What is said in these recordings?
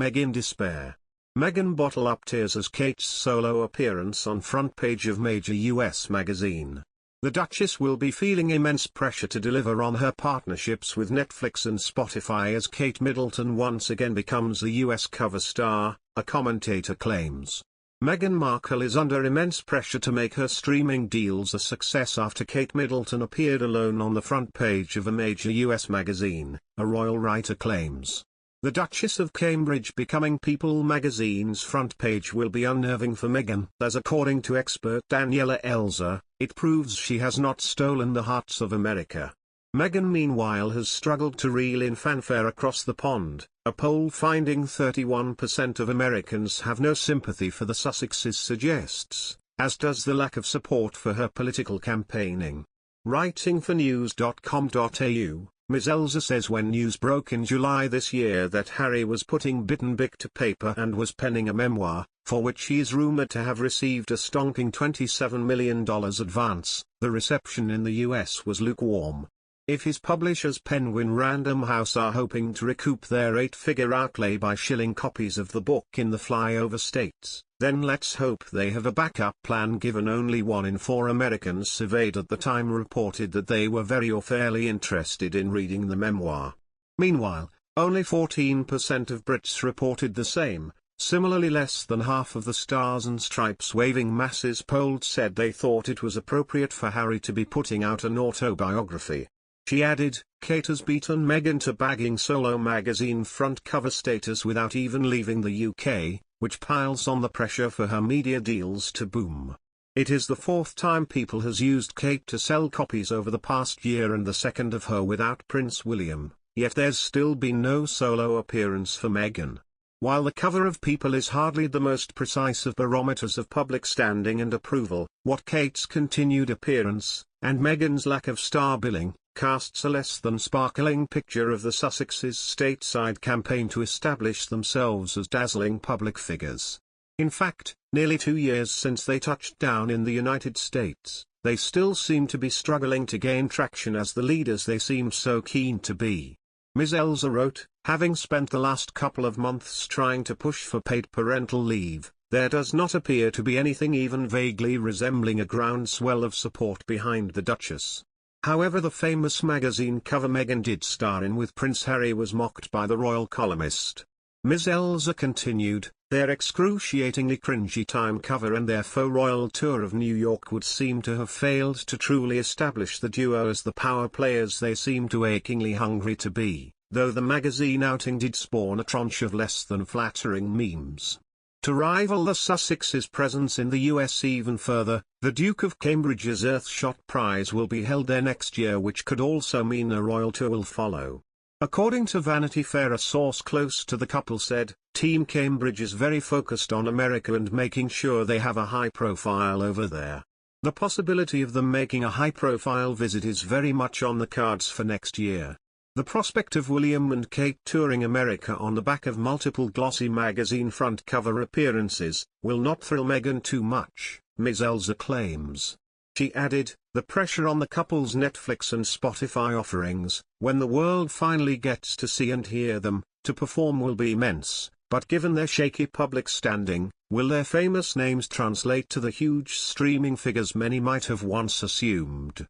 MEG in despair. Meghan bottle up tears as Kate's solo appearance on front page of major US magazine. The Duchess will be feeling immense pressure to deliver on her partnerships with Netflix and Spotify as Kate Middleton once again becomes a US cover star, a commentator claims. Meghan Markle is under immense pressure to make her streaming deals a success after Kate Middleton appeared alone on the front page of a major US magazine, a royal writer claims. The Duchess of Cambridge becoming People magazine's front page will be unnerving for Meghan, as according to expert Daniela Elzer, it proves she has not stolen the hearts of America. Meghan meanwhile has struggled to reel in fanfare across the pond, a poll finding 31% of Americans have no sympathy for the Sussexes suggests, as does the lack of support for her political campaigning. Writing for news.com.au, Ms. Elzer says when news broke in July this year that Harry was putting Bit and Bic to paper and was penning a memoir, for which he is rumoured to have received a stonking $27 million advance, the reception in the US was lukewarm. If his publishers Penguin Random House are hoping to recoup their 8-figure outlay by shilling copies of the book in the flyover states, then let's hope they have a backup plan, given only 1 in 4 Americans surveyed at the time reported that they were very or fairly interested in reading the memoir. Meanwhile, only 14% of Brits reported the same. Similarly, less than half of the Stars and Stripes waving masses polled said they thought it was appropriate for Harry to be putting out an autobiography. She added, Kate has beaten Meghan to bagging solo magazine front cover status without even leaving the UK, which piles on the pressure for her media deals to boom. It is the 4th time People has used Kate to sell copies over the past year and the 2nd of her without Prince William, yet there's still been no solo appearance for Meghan. While the cover of People is hardly the most precise of barometers of public standing and approval, what Kate's continued appearance, and Meghan's lack of star billing, casts a less than sparkling picture of the Sussexes' stateside campaign to establish themselves as dazzling public figures. In fact, nearly 2 years since they touched down in the United States, they still seem to be struggling to gain traction as the leaders they seem so keen to be. Ms. Elzer wrote, having spent the last couple of months trying to push for paid parental leave, there does not appear to be anything even vaguely resembling a groundswell of support behind the Duchess. However, the famous magazine cover Meghan did star in with Prince Harry was mocked by the royal columnist. Ms. Elzer continued, their excruciatingly cringy Time cover and their faux royal tour of New York would seem to have failed to truly establish the duo as the power players they seem to achingly hungry to be, though the magazine outing did spawn a tranche of less than flattering memes. To rival the Sussexes' presence in the US even further, the Duke of Cambridge's Earthshot Prize will be held there next year, which could also mean a royal tour will follow. According to Vanity Fair, a source close to the couple said, Team Cambridge is very focused on America and making sure they have a high profile over there. The possibility of them making a high-profile visit is very much on the cards for next year. The prospect of William and Kate touring America on the back of multiple glossy magazine front cover appearances will not thrill Meghan too much, Ms. Elzer claims. She added, the pressure on the couple's Netflix and Spotify offerings, when the world finally gets to see and hear them, to perform will be immense, but given their shaky public standing, will their famous names translate to the huge streaming figures many might have once assumed?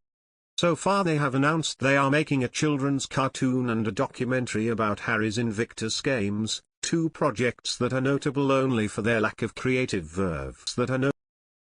So far they have announced they are making a children's cartoon and a documentary about Harry's Invictus Games, 2 projects that are notable only for their lack of creative verve, that are